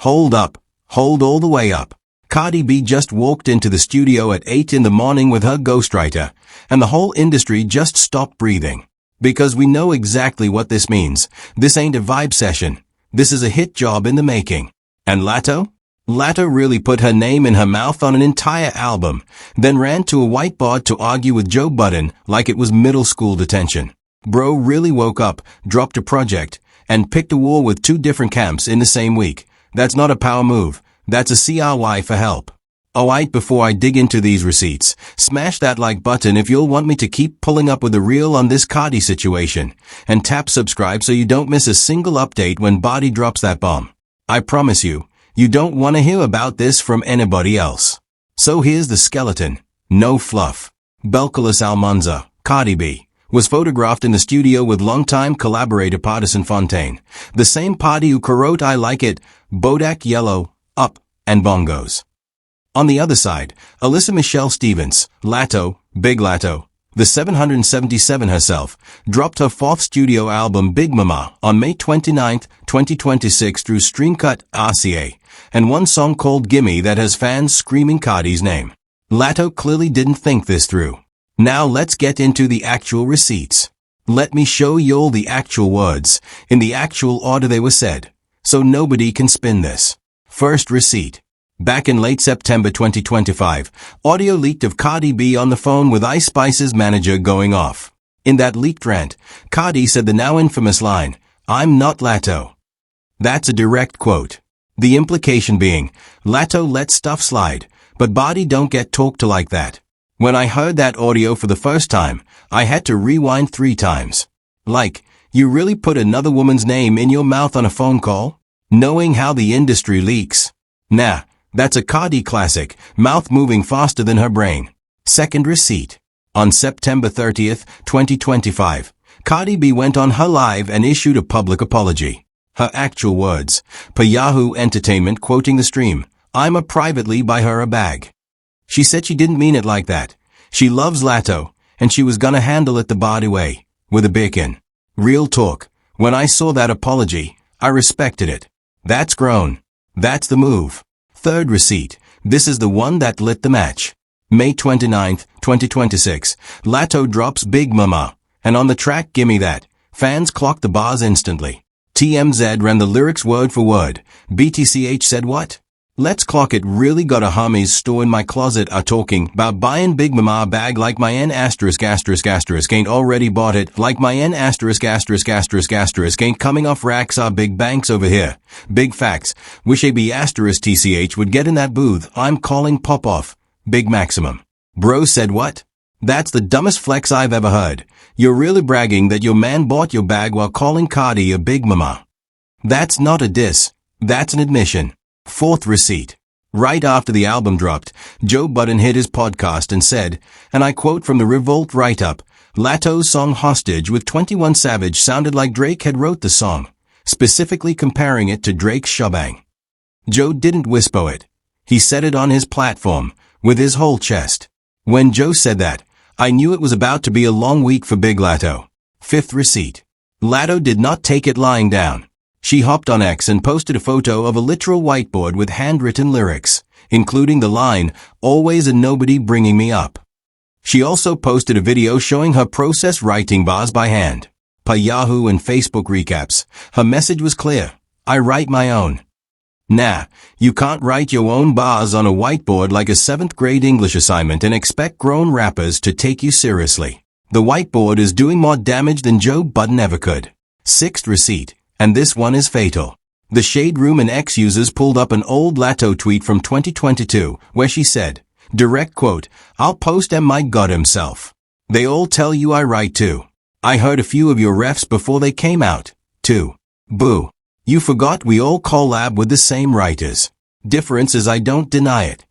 Hold up. Hold all the way up. Cardi B just walked into the studio at 8 in the morning with her ghostwriter, and the whole industry just stopped breathing. Because we know exactly what this means. This ain't a vibe session. This is a hit job in the making. And Latto? Latto really put her name in her mouth on an entire album, then ran to a whiteboard to argue with Joe Budden like it was middle school detention. Bro really woke up, dropped a project, and picked a war with 2 different camps in the same week. That's not a power move. That's a CRY for help. Alright, before I dig into these receipts, smash that like button if you'll want me to keep pulling up with the reel on this Cardi situation, and tap subscribe so you don't miss a single update when Body drops that bomb. I promise you, you don't want to hear about this from anybody else. So here's the skeleton. No fluff. Belcalis Almanza, Cardi B, was photographed in the studio with longtime collaborator Pardison Fontaine, the same party who co-wrote I Like It, Bodak Yellow, Up, and Bongos. On the other side, Alyssa Michelle Stevens, Latto, Big Latto, the 777 herself, dropped her 4th studio album Big Mama on May 29, 2026 through Streamcut RCA, and one song called Gimme that has fans screaming Cardi's name. Latto clearly didn't think this through. Now let's get into the actual receipts. Let me show y'all the actual words, in the actual order they were said, so nobody can spin this. First receipt. Back in late September 2025, audio leaked of Cardi B on the phone with Ice Spice's manager going off. In that leaked rant, Cardi said the now infamous line, "I'm not Latto." That's a direct quote. The implication being, Latto let stuff slide, but Body don't get talked to like that. When I heard that audio for the first time, I had to rewind 3 times. Like, you really put another woman's name in your mouth on a phone call? Knowing how the industry leaks. Nah. That's a Cardi classic, mouth moving faster than her brain. Second receipt. On September 30th, 2025, Cardi B went on her live and issued a public apology. Her actual words, per Yahoo Entertainment quoting the stream, "I'm a privately buy her a bag." She said she didn't mean it like that. She loves Latto, and she was gonna handle it the Body way, with a bacon. Real talk, when I saw that apology, I respected it. That's grown. That's the move. Third receipt. This is the one that lit the match. May 29th, 2026, Latto drops Big Mama, and on the track Gimme That, fans clocked the bars instantly. TMZ ran the lyrics word for word. BTCH said what? Let's clock it really got a homies store in my closet are talking about buying Big Mama bag like my N asterisk ain't already bought it like my N asterisk ain't coming off racks are big banks over here. Big facts. Wish AB asterisk TCH would get in that booth. I'm calling pop off. Big maximum. Bro said what? That's the dumbest flex I've ever heard. You're really bragging that your man bought your bag while calling Cardi a Big Mama. That's not a diss. That's an admission. Fourth receipt. Right after the album dropped, Joe Budden hit his podcast and said, and I quote from the Revolt write-up, Latto's song Hostage with 21 Savage sounded like Drake had wrote the song, specifically comparing it to Drake's Shubang. Joe didn't whisper it. He said it on his platform, with his whole chest. When Joe said that, I knew it was about to be a long week for Big Latto. Fifth receipt. Latto did not take it lying down. She hopped on X and posted a photo of a literal whiteboard with handwritten lyrics, including the line, "Always and nobody bringing me up." She also posted a video showing her process writing bars by hand. Per Yahoo and Facebook recaps, her message was clear. I write my own. Nah, you can't write your own bars on a whiteboard like a 7th grade English assignment and expect grown rappers to take you seriously. The whiteboard is doing more damage than Joe Budden ever could. Sixth receipt. And this one is fatal. The Shade Room and X users pulled up an old Latto tweet from 2022, where she said, direct quote, "I'll post and my God himself. They all tell you I write too. I heard a few of your refs before they came out, too. Boo. You forgot we all collab with the same writers. Difference is I don't deny it."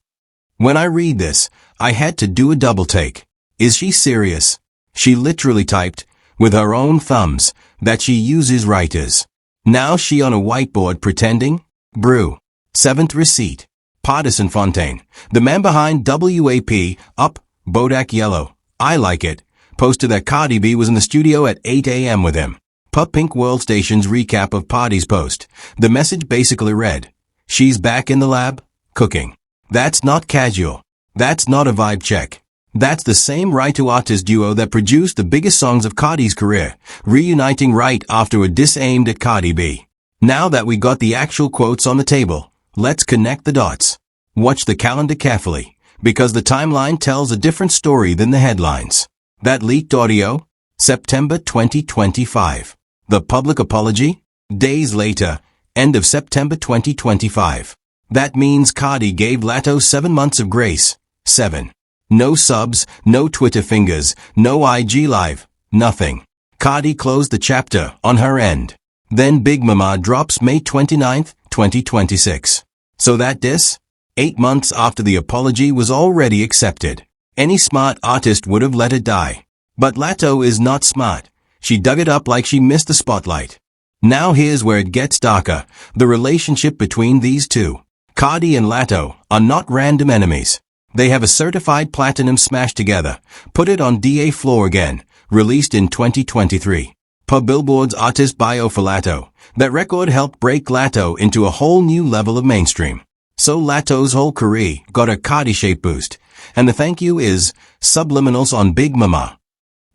When I read this, I had to do a double take. Is she serious? She literally typed, with her own thumbs, that she uses writers. Now she on a whiteboard pretending? Brew. Seventh receipt. Pardison Fontaine, the man behind WAP, Up, Bodak Yellow, I Like It, posted that Cardi B was in the studio at 8 a.m. with him. Per Pink World Station's recap of Party's post, the message basically read, She's back in the lab, cooking. That's not casual. That's not a vibe check. That's the same writer-artist duo that produced the biggest songs of Cardi's career, reuniting right after a diss aimed at Cardi B. Now that we got the actual quotes on the table, let's connect the dots. Watch the calendar carefully, because the timeline tells a different story than the headlines. That leaked audio? September 2025. The public apology? Days later, end of September 2025. That means Cardi gave Latto 7 months of grace. 7. No subs, no Twitter fingers, no IG live, nothing. Cardi closed the chapter on her end. Then Big Mama drops May 29, 2026. So that diss? 8 months after the apology was already accepted. Any smart artist would have let it die. But Latto is not smart. She dug it up like she missed the spotlight. Now here's where it gets darker, the relationship between these two. Cardi and Latto are not random enemies. They have a certified platinum smash together, Put It on DA Floor Again, released in 2023. Per Billboard's artist bio for Latto, that record helped break Latto into a whole new level of mainstream. So Latto's whole career got a Cardi shape boost, and the thank you is subliminals on Big Mama.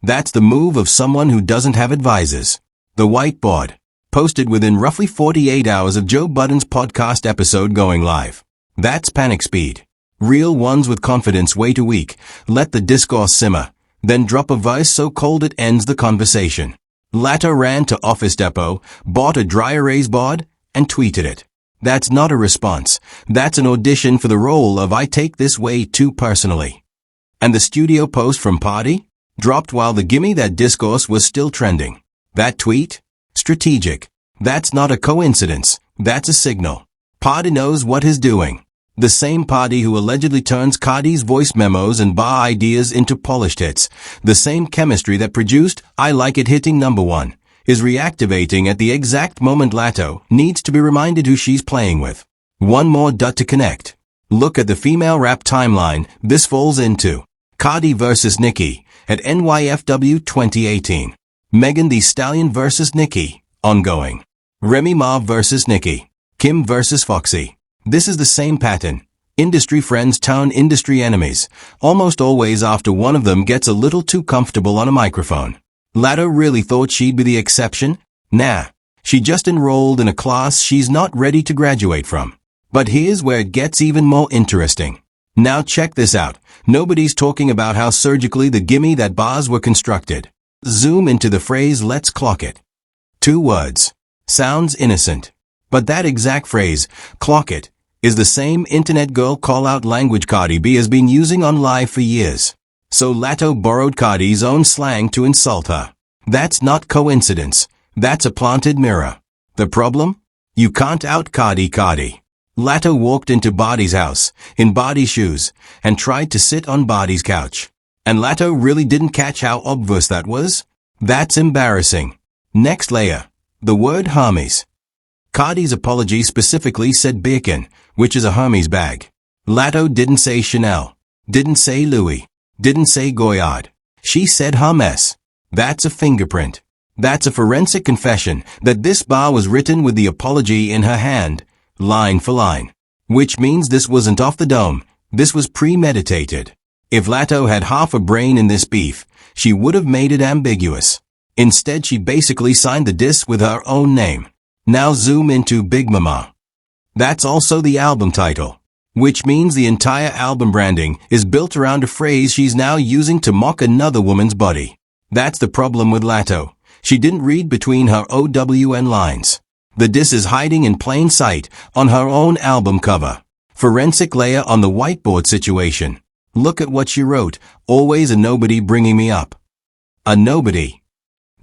That's the move of someone who doesn't have advisors. The Whiteboard, posted within roughly 48 hours of Joe Budden's podcast episode going live. That's panic speed. Real ones with confidence wait a week, let the discourse simmer, then drop a verse so cold it ends the conversation. Latto ran to Office Depot, bought a dry erase board, and tweeted it. That's not a response. That's an audition for the role of I take this way too personally. And the studio post from Party? Dropped while the Gimme That discourse was still trending. That tweet? Strategic. That's not a coincidence. That's a signal. Party knows what he's doing. The same Party who allegedly turns Cardi's voice memos and bar ideas into polished hits, the same chemistry that produced I Like It hitting #1, is reactivating at the exact moment Latto needs to be reminded who she's playing with. One more dot to connect. Look at the female rap timeline this falls into. Cardi vs. Nicki at NYFW 2018. Megan Thee Stallion vs. Nicki, ongoing. Remy Ma vs. Nicki. Kim vs. Foxy. This is the same pattern. Industry friends turn industry enemies, almost always after one of them gets a little too comfortable on a microphone. Latto really thought she'd be the exception? Nah. She just enrolled in a class she's not ready to graduate from. But here's where it gets even more interesting. Now check this out. Nobody's talking about how surgically the Gimme That bars were constructed. Zoom into the phrase let's clock it. 2 words. Sounds innocent. But that exact phrase, clock it, is the same internet girl call-out language Cardi B has been using on live for years. So Latto borrowed Cardi's own slang to insult her. That's not coincidence. That's a planted mirror. The problem? You can't out Cardi. Latto walked into Barty's house, in Barty's shoes, and tried to sit on Barty's couch. And Latto really didn't catch how obvious that was? That's embarrassing. Next layer. The word Hermès. Cardi's apology specifically said Birkin, which is a Hermès bag. Latto didn't say Chanel. Didn't say Louis. Didn't say Goyard. She said Hermès. That's a fingerprint. That's a forensic confession that this bar was written with the apology in her hand, line for line. Which means this wasn't off the dome. This was premeditated. If Latto had half a brain in this beef, she would have made it ambiguous. Instead, she basically signed the diss with her own name. Now zoom into Big Mama. That's also the album title. Which means the entire album branding is built around a phrase she's now using to mock another woman's body. That's the problem with Latto. She didn't read between her OWN lines. The diss is hiding in plain sight on her own album cover. Forensic layer on the whiteboard situation. Look at what she wrote, always a nobody bringing me up. A nobody.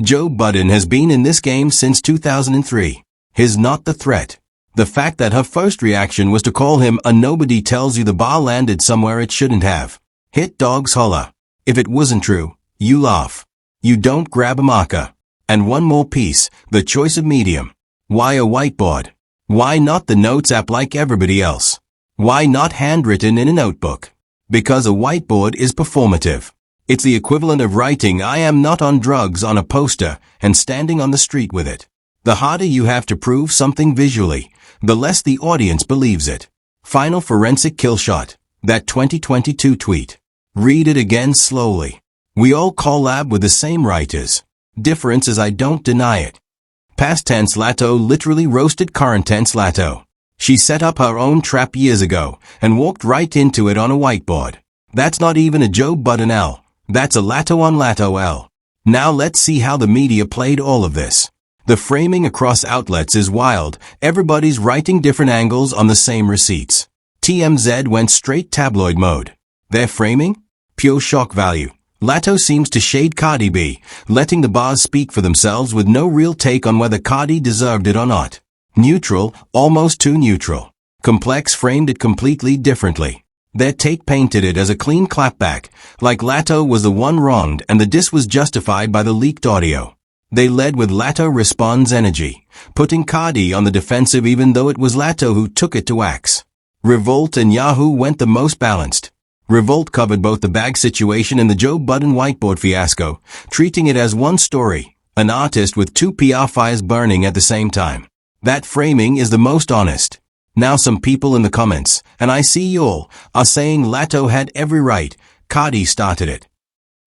Joe Budden has been in this game since 2003. He's not the threat. The fact that her first reaction was to call him a nobody tells you the bar landed somewhere it shouldn't have. Hit dogs holler. If it wasn't true, you laugh. You don't grab a marker. And one more piece, the choice of medium. Why a whiteboard? Why not the notes app like everybody else? Why not handwritten in a notebook? Because a whiteboard is performative. It's the equivalent of writing I am not on drugs on a poster and standing on the street with it. The harder you have to prove something visually, the less the audience believes it. Final forensic kill shot. That 2022 tweet. Read it again slowly. We all collab with the same writers. Difference is I don't deny it. Past tense Latto literally roasted current tense Latto. She set up her own trap years ago and walked right into it on a whiteboard. That's not even a Joe Budden L. That's a Latto on Latto L. Now let's see how the media played all of this. The framing across outlets is wild. Everybody's writing different angles on the same receipts. TMZ went straight tabloid mode. Their framing? Pure shock value. Latto seems to shade Cardi B, letting the bars speak for themselves with no real take on whether Cardi deserved it or not. Neutral, almost too neutral. Complex framed it completely differently. Their take painted it as a clean clapback, like Latto was the one wronged and the diss was justified by the leaked audio. They led with Latto responds energy, putting Cardi on the defensive even though it was Latto who took it to axe. Revolt and Yahoo went the most balanced. Revolt covered both the bag situation and the Joe Budden whiteboard fiasco, treating it as one story, an artist with two PR fires burning at the same time. That framing is the most honest. Now some people in the comments, and I see y'all, are saying Latto had every right, Cardi started it.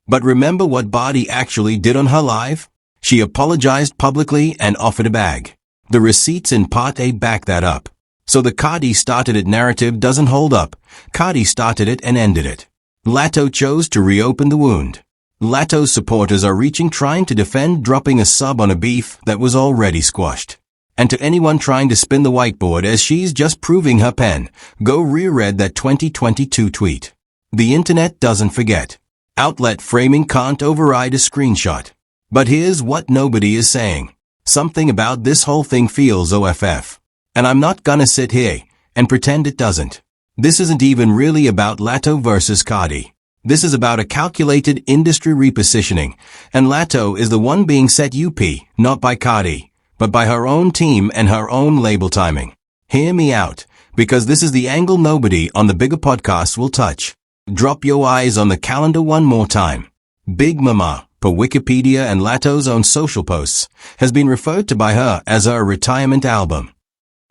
But remember what Cardi actually did on her live? She apologized publicly and offered a bag. The receipts in Part A back that up. So the Cardi started it narrative doesn't hold up. Cardi started it and ended it. Latto chose to reopen the wound. Latto's supporters are reaching trying to defend dropping a sub on a beef that was already squashed. And to anyone trying to spin the whiteboard as she's just proving her pen, go reread that 2022 tweet. The internet doesn't forget. Outlet framing can't override a screenshot. But here's what nobody is saying. Something about this whole thing feels OFF. And I'm not gonna sit here and pretend it doesn't. This isn't even really about Latto versus Cardi. This is about a calculated industry repositioning, and Latto is the one being set up, not by Cardi, but by her own team and her own label timing. Hear me out, because this is the angle nobody on the bigger podcasts will touch. Drop your eyes on the calendar one more time. Big Mama, per Wikipedia and Latto's own social posts, has been referred to by her as her retirement album.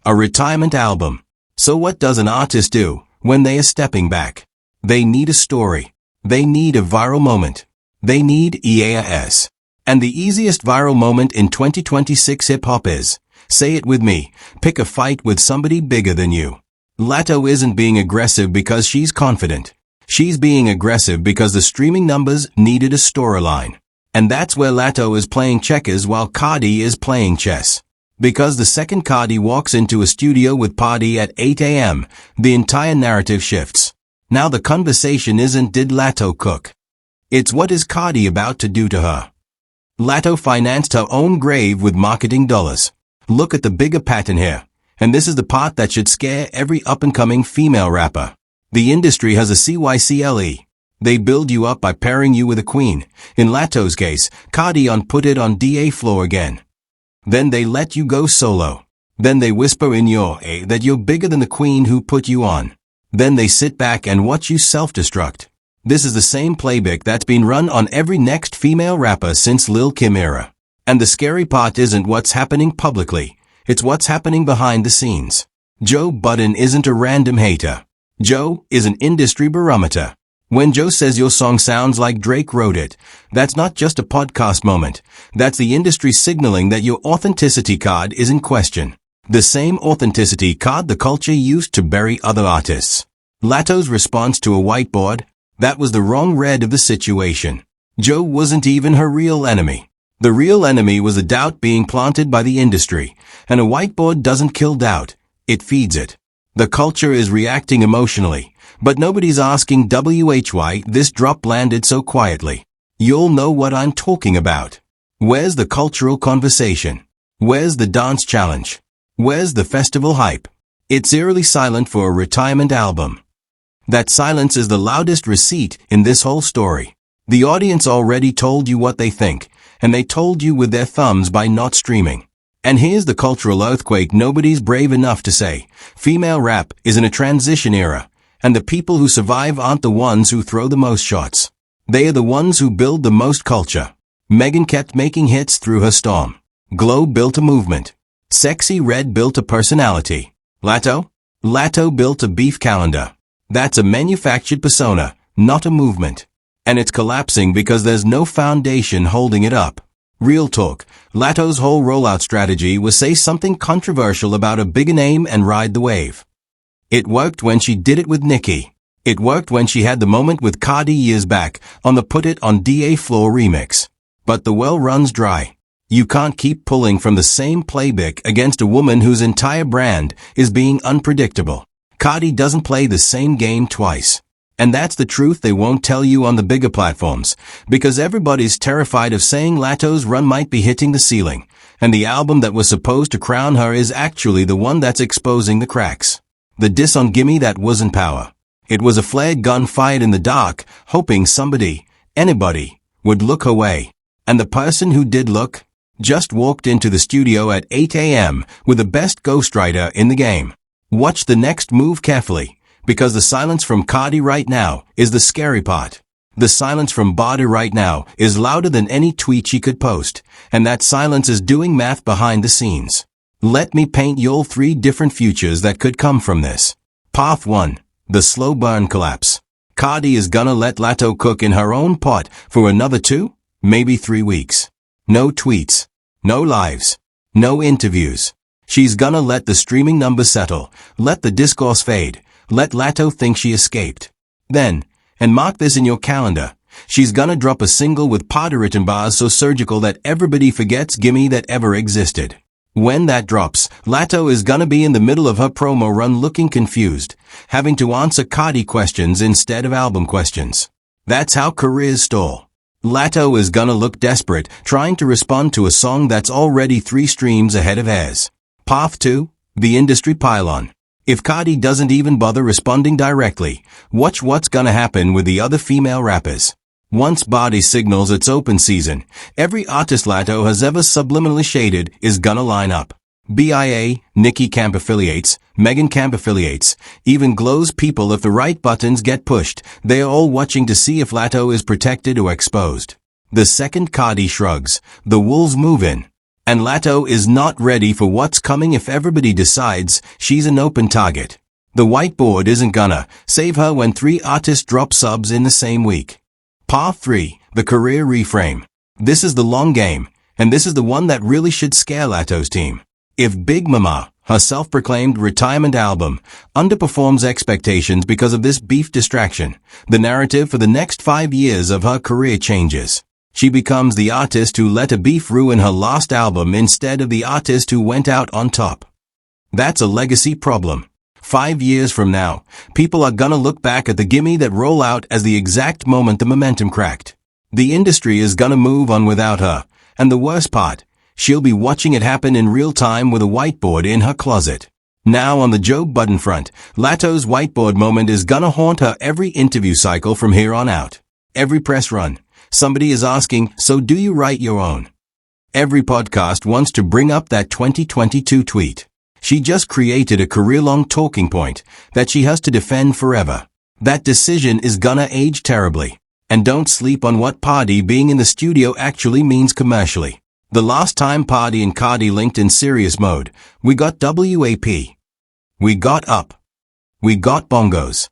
A retirement album. So what does an artist do when they are stepping back? They need a story. They need a viral moment. They need EAS. And the easiest viral moment in 2026 hip-hop is, say it with me, pick a fight with somebody bigger than you. Latto isn't being aggressive because she's confident. She's being aggressive because the streaming numbers needed a storyline. And that's where Latto is playing checkers while Cardi is playing chess. Because the second Cardi walks into a studio with Party at 8 a.m., the entire narrative shifts. Now the conversation isn't did Latto cook? It's what is Cardi about to do to her? Latto financed her own grave with marketing dollars. Look at the bigger pattern here. And this is the part that should scare every up-and-coming female rapper. The industry has a CYCLE. They build you up by pairing you with a queen. In Latto's case, Cardi put it on DA floor again. Then they let you go solo. Then they whisper in your ear that you're bigger than the queen who put you on. Then they sit back and watch you self-destruct. This is the same playbook that's been run on every next female rapper since Lil Kim era. And the scary part isn't what's happening publicly. It's what's happening behind the scenes. Joe Budden isn't a random hater. Joe is an industry barometer. When Joe says your song sounds like Drake wrote it, that's not just a podcast moment. That's the industry signaling that your authenticity card is in question. The same authenticity card the culture used to bury other artists. Latto's response to a whiteboard, that was the wrong read of the situation. Joe wasn't even her real enemy. The real enemy was the doubt being planted by the industry, and a whiteboard doesn't kill doubt, it feeds it. The culture is reacting emotionally. But nobody's asking why this drop landed so quietly. You'll know what I'm talking about. Where's the cultural conversation? Where's the dance challenge? Where's the festival hype? It's eerily silent for a retirement album. That silence is the loudest receipt in this whole story. The audience already told you what they think, and they told you with their thumbs by not streaming. And here's the cultural earthquake nobody's brave enough to say. Female rap is in a transition era. And the people who survive aren't the ones who throw the most shots. They are the ones who build the most culture. Megan kept making hits through her storm. Glow built a movement. Sexy Red built a personality. Latto? Latto built a beef calendar. That's a manufactured persona, not a movement. And it's collapsing because there's no foundation holding it up. Real talk, Latto's whole rollout strategy was say something controversial about a bigger name and ride the wave. It worked when she did it with Nicki. It worked when she had the moment with Cardi years back on the Put It on DA Floor remix. But the well runs dry. You can't keep pulling from the same playbook against a woman whose entire brand is being unpredictable. Cardi doesn't play the same game twice. And that's the truth they won't tell you on the bigger platforms, because everybody's terrified of saying Latto's run might be hitting the ceiling, and the album that was supposed to crown her is actually the one that's exposing the cracks. The diss on Gimme That wasn't power. It was a flared gun fired in the dark, hoping somebody, anybody, would look her way. And the person who did look, just walked into the studio at 8 a.m. with the best ghostwriter in the game. Watch the next move carefully, because the silence from Cardi right now is the scary part. The silence from Budden right now is louder than any tweet she could post, and that silence is doing math behind the scenes. Let me paint y'all 3 different futures that could come from this. Path 1. The slow burn collapse. Cardi is gonna let Latto cook in her own pot for another 2, maybe 3 weeks. No tweets. No lives. No interviews. She's gonna let the streaming numbers settle, let the discourse fade, let Latto think she escaped. Then, and mark this in your calendar, she's gonna drop a single with Pardison bars so surgical that everybody forgets Gimme That ever existed. When that drops, Latto is gonna be in the middle of her promo run looking confused, having to answer Cardi questions instead of album questions. That's how careers stall. Latto is gonna look desperate, trying to respond to a song that's already 3 streams ahead of hers. Path 2. The industry pylon. If Cardi doesn't even bother responding directly, watch what's gonna happen with the other female rappers. Once Budden signals its open season, every artist Latto has ever subliminally shaded is gonna line up. BIA, Nicki Camp affiliates, Megan Camp affiliates, even Glow's people if the right buttons get pushed, they are all watching to see if Latto is protected or exposed. The second Cardi shrugs, the wolves move in. And Latto is not ready for what's coming if everybody decides she's an open target. The whiteboard isn't gonna save her when 3 artists drop subs in the same week. Path 3. The career reframe. This is the long game, and this is the one that really should scare Latto's team. If Big Mama, her self-proclaimed retirement album, underperforms expectations because of this beef distraction, the narrative for the next 5 years of her career changes. She becomes the artist who let a beef ruin her last album instead of the artist who went out on top. That's a legacy problem. 5 years from now, people are gonna look back at the Gimme That rollout as the exact moment the momentum cracked. The industry is gonna move on without her, and the worst part, she'll be watching it happen in real time with a whiteboard in her closet. Now on the Joe Budden front, Latto's whiteboard moment is gonna haunt her every interview cycle from here on out. Every press run. Somebody is asking, so do you write your own? Every podcast wants to bring up that 2022 tweet. She just created a career-long talking point that she has to defend forever. That decision is gonna age terribly. And don't sleep on what Pardi being in the studio actually means commercially. The last time Pardi and Cardi linked in serious mode, we got WAP. We got Up. We got Bongos.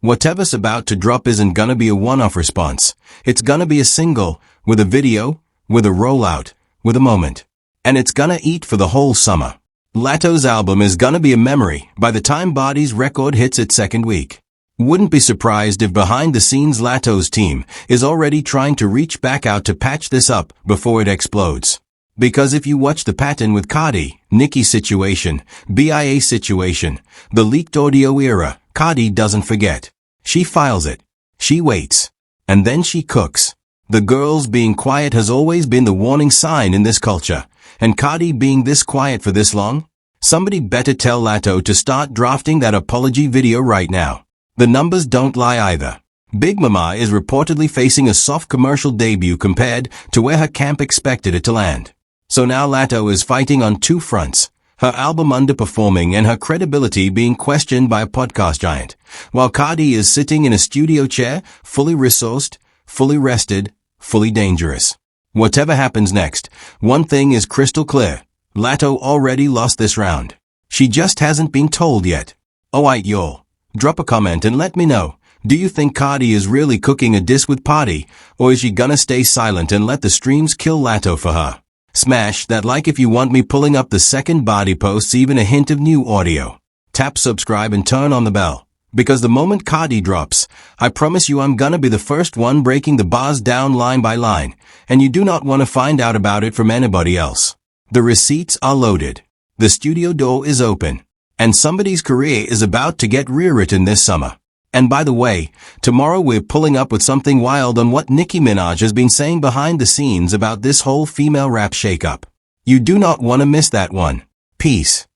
Whatever's about to drop isn't gonna be a one-off response. It's gonna be a single, with a video, with a rollout, with a moment. And it's gonna eat for the whole summer. Latto's album is gonna be a memory by the time Budden's record hits its 2nd week. Wouldn't be surprised if behind the scenes Latto's team is already trying to reach back out to patch this up before it explodes. Because if you watch the pattern with Cardi, Nicki situation, BIA situation, the leaked audio era, Cardi doesn't forget. She files it. She waits. And then she cooks. The girls being quiet has always been the warning sign in this culture. And Cardi being this quiet for this long? Somebody better tell Latto to start drafting that apology video right now. The numbers don't lie either. Big Mama is reportedly facing a soft commercial debut compared to where her camp expected it to land. So now Latto is fighting on 2 fronts. Her album underperforming and her credibility being questioned by a podcast giant, while Cardi is sitting in a studio chair, fully resourced, fully rested, fully dangerous. Whatever happens next, one thing is crystal clear. Latto already lost this round. She just hasn't been told yet. Alright y'all, drop a comment and let me know. Do you think Cardi is really cooking a diss with Party, or is she gonna stay silent and let the streams kill Latto for her? Smash that like if you want me pulling up the second body posts even a hint of new audio. Tap subscribe and turn on the bell. Because the moment Cardi drops, I promise you I'm gonna be the first one breaking the bars down line by line, and you do not want to find out about it from anybody else. The receipts are loaded. The studio door is open. And somebody's career is about to get rewritten this summer. And by the way, tomorrow we're pulling up with something wild on what Nicki Minaj has been saying behind the scenes about this whole female rap shakeup. You do not want to miss that one. Peace.